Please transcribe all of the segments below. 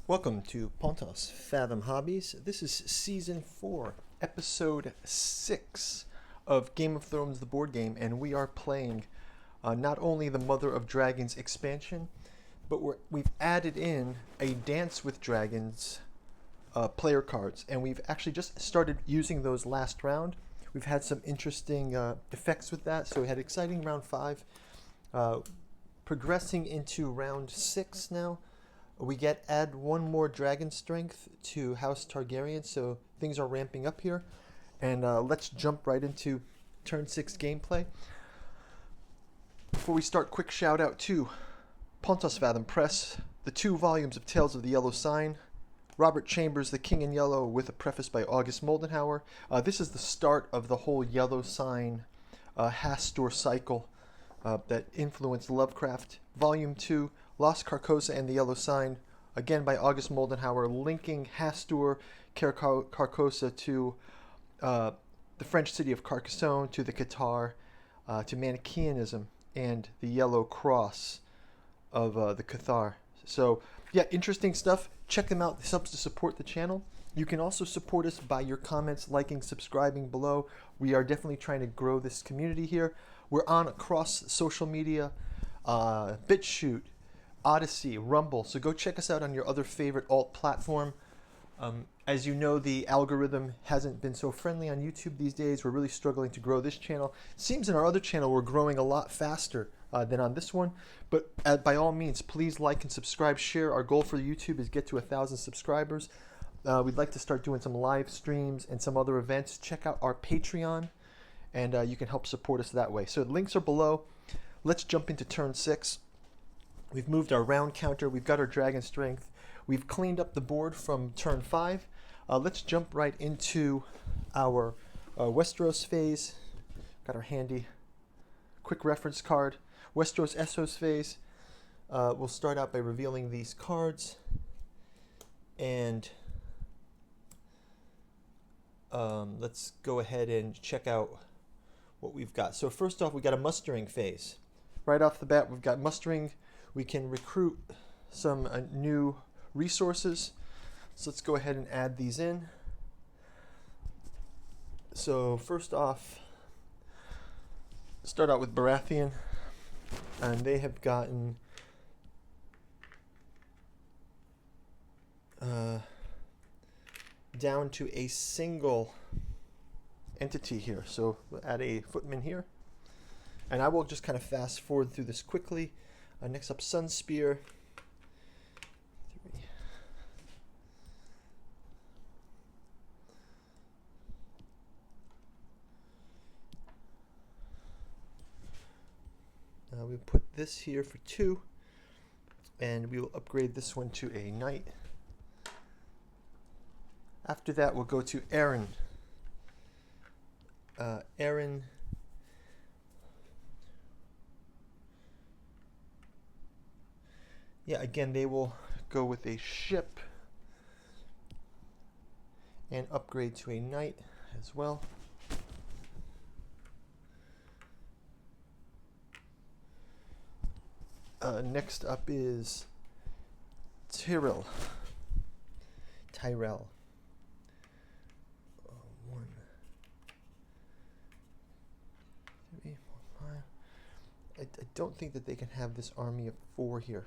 Welcome to Pontos Fathom Hobbies. This is Season 4, Episode 6 of Game of Thrones, the board game, and we are playing not only the Mother of Dragons expansion, but we've added in a Dance with Dragons player cards, and we've actually just started using those last round. We've had some interesting effects with that, so we had exciting round 5. Progressing into round 6 now. We add one more dragon strength to House Targaryen, so things are ramping up here. And let's jump right into turn 6 gameplay. Before we start, quick shout out to Pontos Fathom Press, the 2 volumes of Tales of the Yellow Sign, Robert Chambers, The King in Yellow, with a preface by August Moldenhauer. This is the start of the whole Yellow Sign Hastur cycle that influenced Lovecraft. Volume 2, Lost Carcosa and the Yellow Sign, again by August Moldenhauer, linking Hastur Carcosa to the French city of Carcassonne, to the Qatar, to Manichaeanism, and the Yellow Cross of the Cathar. So, yeah, interesting stuff. Check them out. This helps to support the channel. You can also support us by your comments, liking, subscribing below. We are definitely trying to grow this community here. We're on across social media, BitChute, Odyssey, Rumble. So go check us out on your other favorite alt platform. As you know, the algorithm hasn't been so friendly on YouTube these days. We're really struggling to grow this channel. It seems in our other channel we're growing a lot faster than on this one. But by all means, please like and subscribe, share. Our goal for YouTube is get to 1,000 subscribers. We'd like to start doing some live streams and some other events. Check out our Patreon, and you can help support us that way. So the links are below. Let's jump into turn 6. We've moved our round counter. We've got our dragon strength. We've cleaned up the board from turn 5. Let's jump right into our Westeros phase. Got our handy quick reference card. Westeros Essos phase. We'll start out by revealing these cards. And let's go ahead and check out what we've got. So first off, we got a mustering phase. Right off the bat, we've got mustering. We can recruit some new resources. So let's go ahead and add these in. So first off, start out with Baratheon, and they have gotten down to a single entity here. So we'll add a footman here, and I will just kind of fast forward through this quickly. Next up, Sunspear. 3. We'll put this here for 2, and we will upgrade this one to a knight. After that, we'll go to Aaron. Aaron. Yeah, again, they will go with a ship and upgrade to a knight as well. Next up is Tyrell. 1, 3, 4, 5. I don't think that they can have this army of 4 here.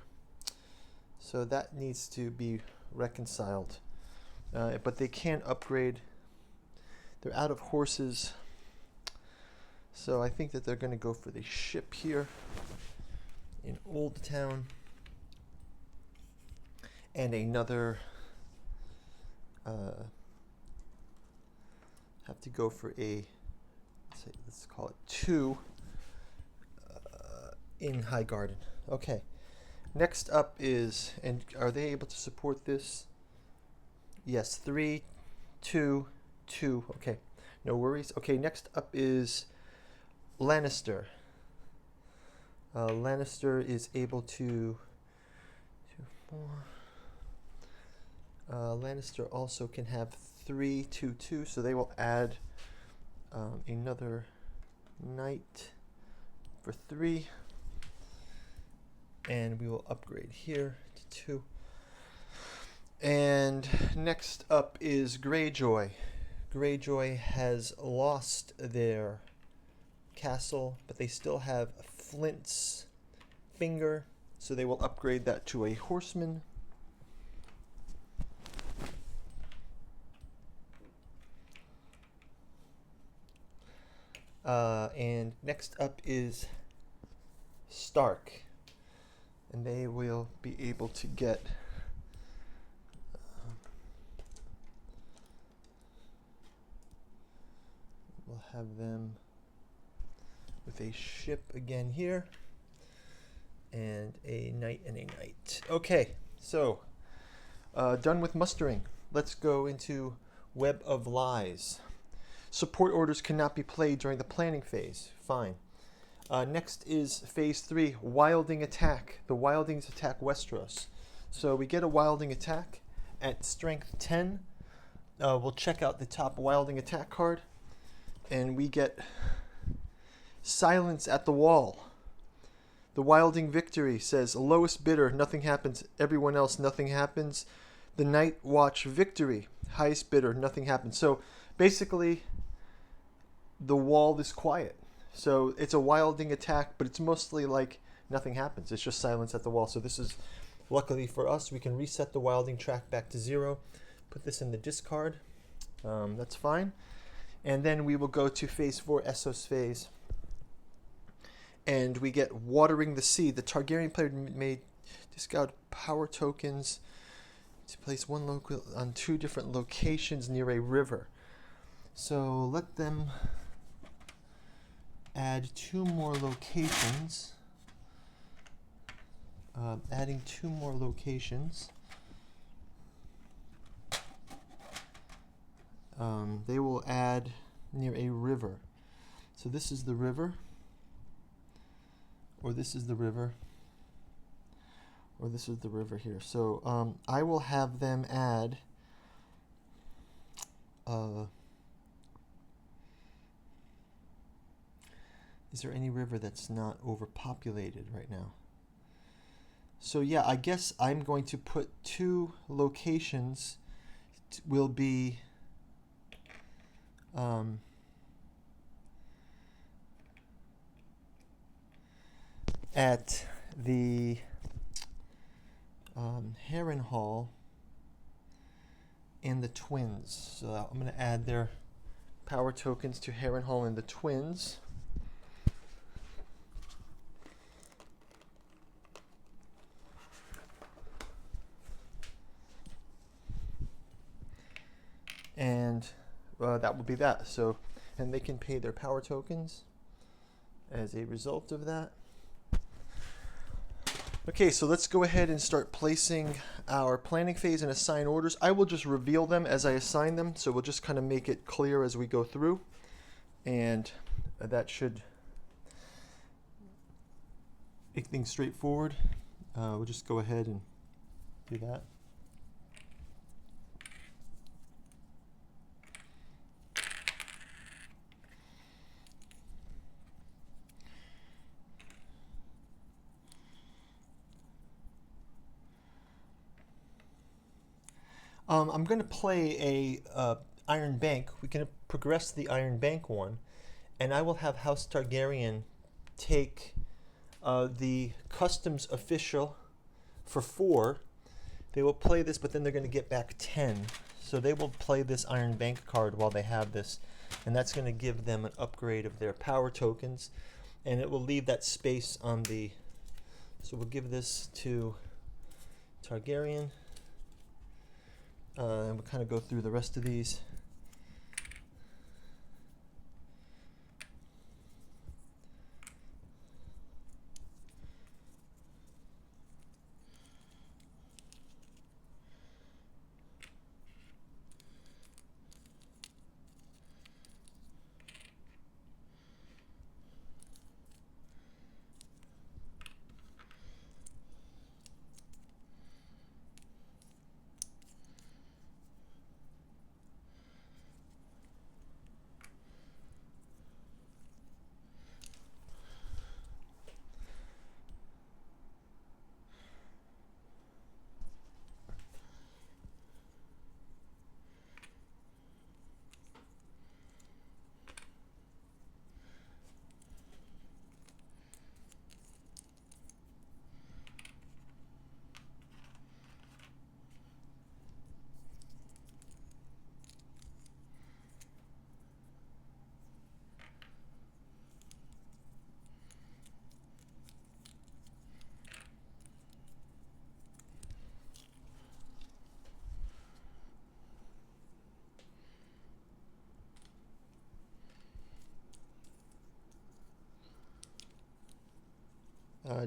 So that needs to be reconciled. But they can upgrade. They're out of horses. So I think that they're going to go for the ship here in Old Town. And another... have to go for a... let's call it 2 in High Garden. Okay. Next up is, and are they able to support this? Yes, 3, 2, 2. Okay, no worries. Okay, next up is Lannister. Lannister is able to 2, 4. Lannister also can have 3, 2, 2, so they will add another knight for 3. And we will upgrade here to 2. And next up is Greyjoy. Greyjoy has lost their castle, but they still have Flint's finger, so they will upgrade that to a horseman. And next up is Stark, and they will be able to get we'll have them with a ship again here, and a knight and a knight. Okay, so done with mustering. Let's go into Web of Lies. Support orders cannot be played during the planning phase. Fine. Next is Phase 3, Wilding Attack. The Wildings attack Westeros. So we get a Wilding Attack at Strength 10. We'll check out the top Wilding Attack card, and we get Silence at the Wall. The Wilding Victory says, lowest bidder, nothing happens. Everyone else, nothing happens. The Night Watch Victory, highest bidder, nothing happens. So basically, the wall is quiet. So it's a Wilding Attack, but it's mostly like nothing happens. It's just silence at the wall. So this is, luckily for us, we can reset the Wilding track back to 0. Put this in the discard. That's fine. And then we will go to Phase 4, Essos Phase. And we get Watering the Sea. The Targaryen player may discard power tokens to place one local on 2 different locations near a river. So let them add 2 more locations. Adding 2 more locations. They will add near a river. So this is the river, or this is the river, or this is the river here. So I will have them add is there any river that's not overpopulated right now? So yeah, I guess I'm going to put 2 locations will be at the Harrenhal and the Twins. So I'm going to add their power tokens to Harrenhal and the Twins. And that will be that. So, and they can pay their power tokens as a result of that. Okay, so let's go ahead and start placing our planning phase and assign orders. I will just reveal them as I assign them, so we'll just kind of make it clear as we go through. And that should make things straightforward. We'll just go ahead and do that. I'm going to play a Iron Bank. We can progress the Iron Bank one, and I will have House Targaryen take the Customs Official for 4. They will play this, but then they're going to get back 10. So they will play this Iron Bank card while they have this, and that's going to give them an upgrade of their power tokens, and it will leave that space on the... So we'll give this to Targaryen. And we'll kind of go through the rest of these.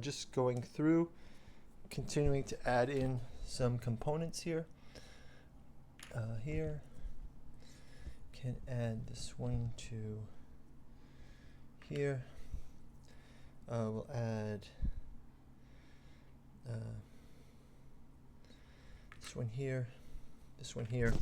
just going through, continuing to add in some components here. Here, can add this one to here. We'll add this one here, this one here.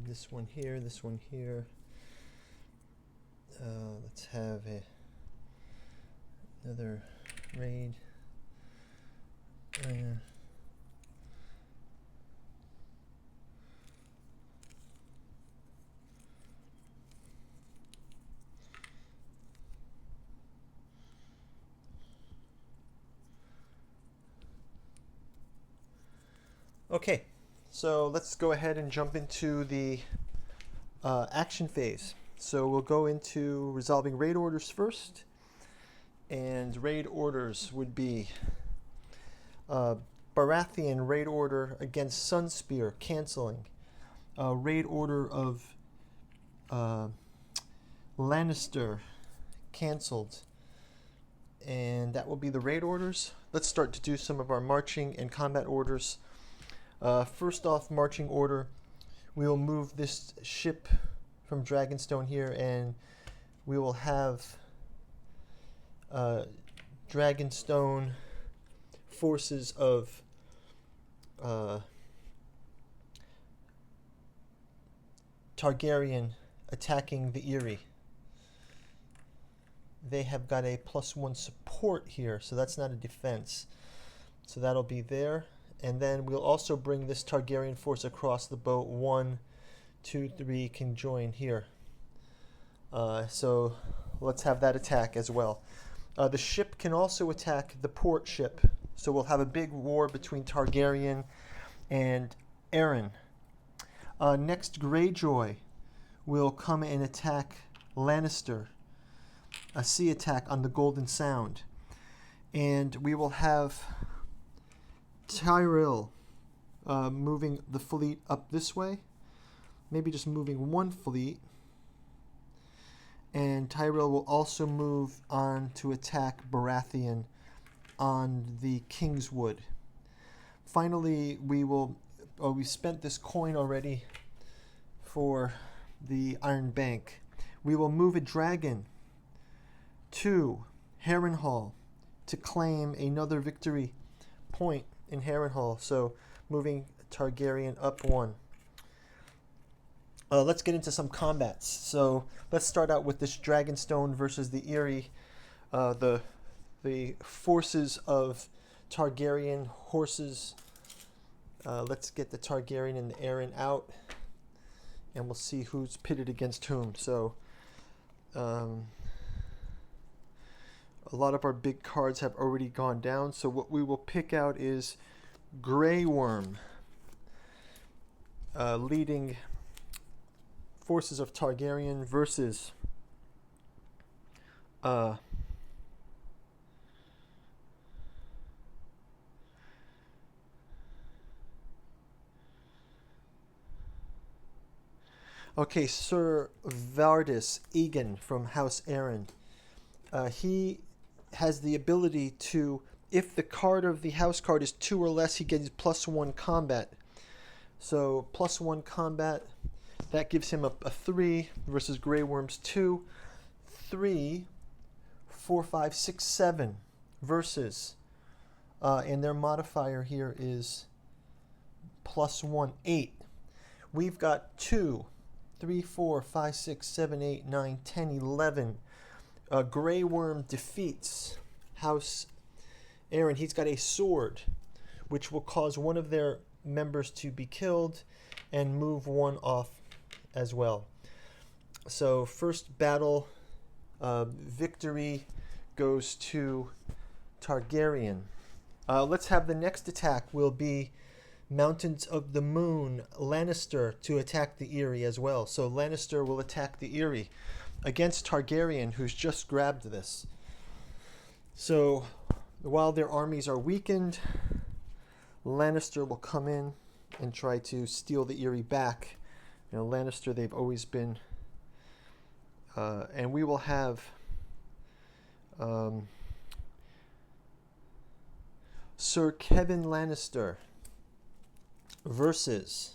This one here, this one here. Let's have another raid. Okay, so let's go ahead and jump into the action phase. So we'll go into resolving raid orders first, and raid orders would be Baratheon raid order against Sunspear, canceling. Raid order of Lannister, canceled. And that will be the raid orders. Let's start to do some of our marching and combat orders. First off, marching order, we will move this ship from Dragonstone here, and we will have Dragonstone forces of Targaryen attacking the Eyrie. They have got a +1 support here, so that's not a defense. So that'll be there. And then we'll also bring this Targaryen force across the boat. 1, 2, 3 can join here. So let's have that attack as well. The ship can also attack the port ship. So we'll have a big war between Targaryen and Arryn. Next, Greyjoy will come and attack Lannister. A sea attack on the Golden Sound. And we will have Tyrell moving the fleet up this way. Maybe just moving one fleet. And Tyrell will also move on to attack Baratheon on the Kingswood. Finally, we spent this coin already for the Iron Bank. We will move a dragon to Harrenhal to claim another victory point in Harrenhal. So moving Targaryen up 1. Let's get into some combats. So let's start out with this Dragonstone versus the Eyrie. The forces of Targaryen horses. Let's get the Targaryen and the Arryn out, and we'll see who's pitted against whom. So a lot of our big cards have already gone down. So what we will pick out is Grey Worm leading forces of Targaryen versus Sir Vardis Egan from House Arryn. He has the ability to, if the card of the house card is 2 or less, he gets +1 combat. So +1 combat, that gives him a 3 versus Grey Worm's 2. 3, 4, 5, 6, 7 versus, and their modifier here is +1, 8. We've got 2, 3, 4, 5, 6, 7, 8, 9, 10, 11. Grey Worm defeats House Arryn. He's got a sword, which will cause one of their members to be killed and move one off as well. So first battle, victory goes to Targaryen. Let's have the next attack will be Mountains of the Moon, Lannister to attack the Eyrie as well. So Lannister will attack the Eyrie against Targaryen, who's just grabbed this. So while their armies are weakened, Lannister will come in and try to steal the Eyrie back. You know, Lannister, they've always been... and we will have... Sir Kevin Lannister versus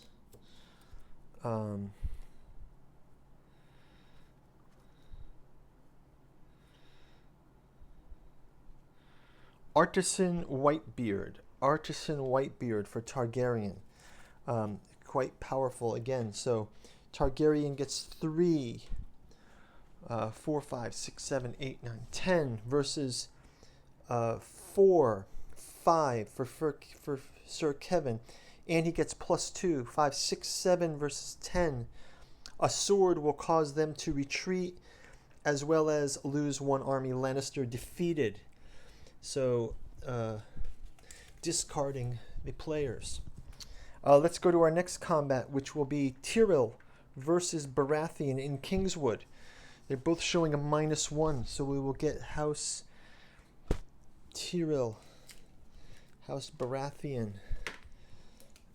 Artisan Whitebeard. Artisan Whitebeard for Targaryen. Quite powerful again. So Targaryen gets 3, 4, 5, 6, 7, 8, 9, 10 versus 4, 5 for Sir Kevin. And he gets +2, 5, 6, 7 versus 10. A sword will cause them to retreat as well as lose one army. Lannister defeated. So, discarding the players. Let's go to our next combat, which will be Tyrell versus Baratheon in Kingswood. They're both showing a -1, so we will get House Tyrell, House Baratheon.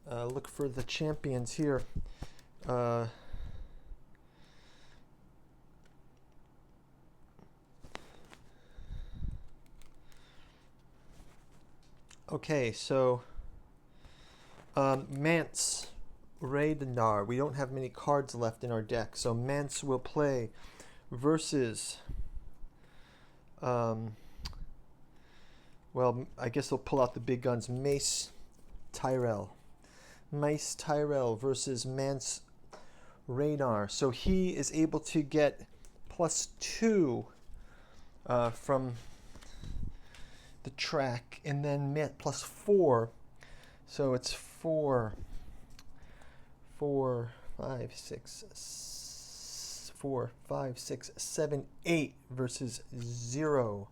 Look for the champions here. Okay, so Mance Rhaegar. We don't have many cards left in our deck, so Mance will play versus well, I guess they'll pull out the big guns. Mace Tyrell. Mace Tyrell versus Mance Rhaegar. So he is able to get +2 from the track, and then +4. So it's 4, 5, 6, 7, 8 versus 0.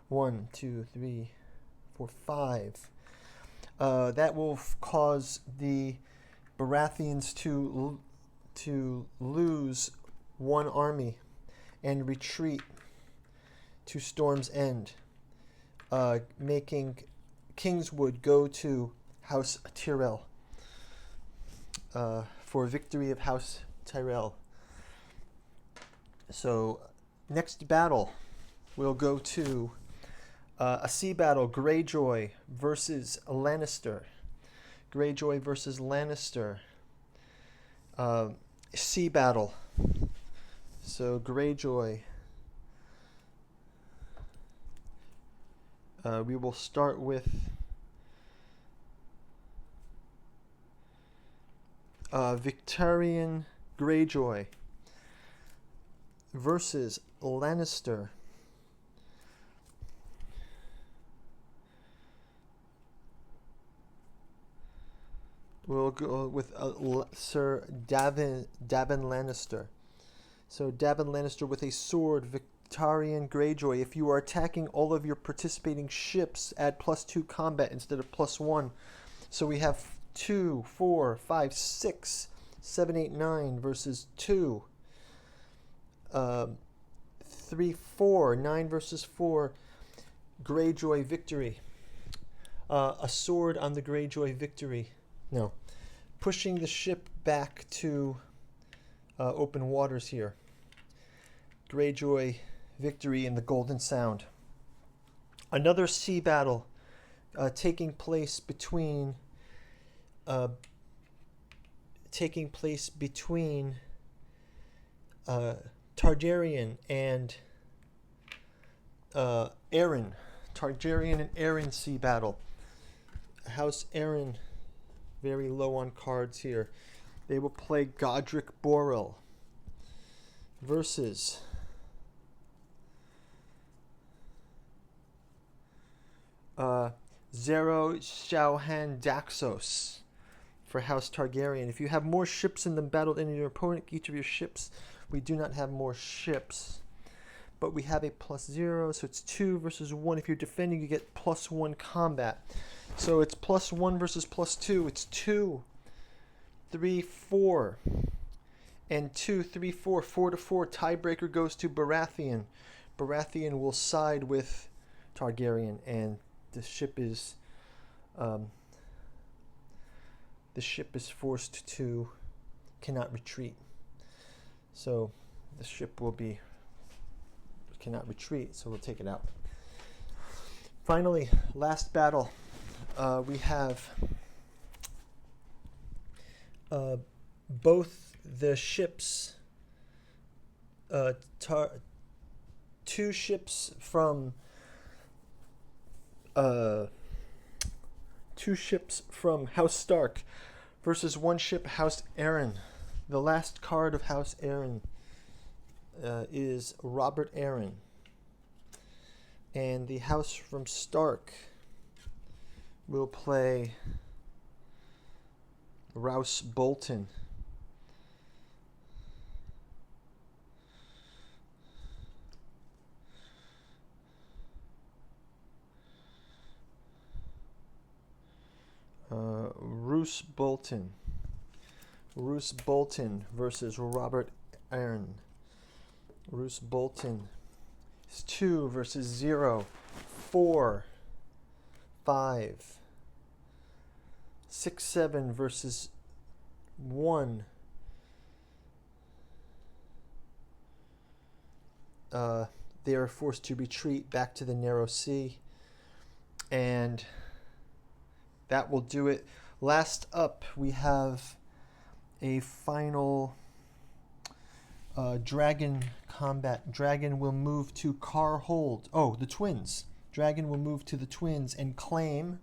1, 2, 3, 4, 5. That will cause the Baratheons to lose one army and retreat to Storm's End, making Kingswood go to House Tyrell for victory of House Tyrell. So next battle, we'll go to a sea battle, Greyjoy versus Lannister. Greyjoy versus Lannister. Sea battle. So Greyjoy. We will start with Victorian Greyjoy versus Lannister. We'll go with Sir Davin Lannister. So Davin Lannister with a sword, Victorian Greyjoy. If you are attacking all of your participating ships, add +2 combat instead of +1. So we have 2, 4, 5, 6, 7, 8, 9 versus 2. 3, 4, 9 versus 4. Greyjoy victory. A sword on the Greyjoy victory. No. Pushing the ship back to open waters here. Greyjoy victory in the Golden Sound. Another sea battle taking place between Targaryen and Arryn. Targaryen and Arryn sea battle. House Arryn very low on cards here. They will play Godric Borrell versus Zero Shauhan Daxos for House Targaryen. If you have more ships in the battle than your opponent, each of your ships, we do not have more ships, but we have a +0, so it's 2 versus 1. If you're defending, you get +1 combat. So it's +1 versus +2. It's 2, 3, 4. And 2, 3, 4, 4 to 4. Tiebreaker goes to Baratheon. Baratheon will side with Targaryen, and the ship is forced to cannot retreat. So the ship cannot retreat, so we'll take it out. Finally, last battle. We have both the ships, two ships from House Stark versus one ship House Arryn. The last card of House Arryn is Robert Arryn, and the house from Stark will play Roose Bolton. Roose Bolton versus Robert Arryn. Roose Bolton is 2 versus 0, 4, 5, 6, 7 versus 1. They are forced to retreat back to the Narrow Sea, and that will do it. Last up, we have a final dragon combat. Dragon will move to Carhold. Oh, the twins. Dragon will move to the twins and claim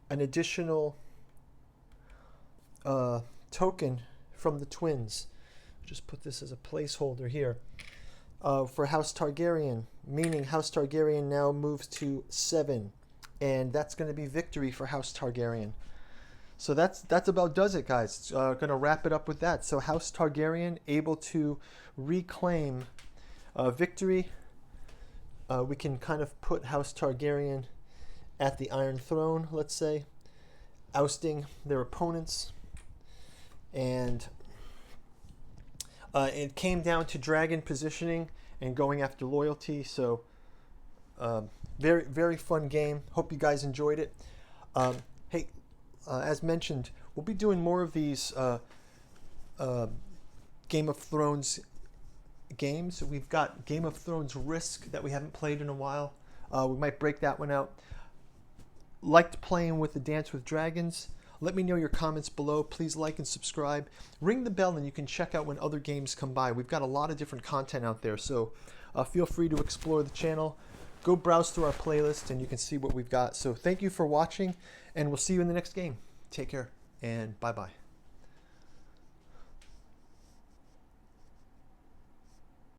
an additional token from the twins. Just put this as a placeholder here. For House Targaryen, meaning House Targaryen now moves to 7. And that's going to be victory for House Targaryen. So that's about does it, guys. Going to wrap it up with that. So House Targaryen able to reclaim victory. We can kind of put House Targaryen at the Iron Throne, let's say, ousting their opponents. And it came down to dragon positioning and going after loyalty. So very, very fun game. Hope you guys enjoyed it. Hey, as mentioned, we'll be doing more of these Game of Thrones games. We've got Game of Thrones Risk that we haven't played in a while. We might break that one out. Liked playing with the Dance with Dragons. Let me know your comments below. Please like and subscribe. Ring the bell and you can check out when other games come by. We've got a lot of different content out there, so feel free to explore the channel. Go browse through our playlist and you can see what we've got. So thank you for watching, and we'll see you in the next game. Take care, and bye-bye.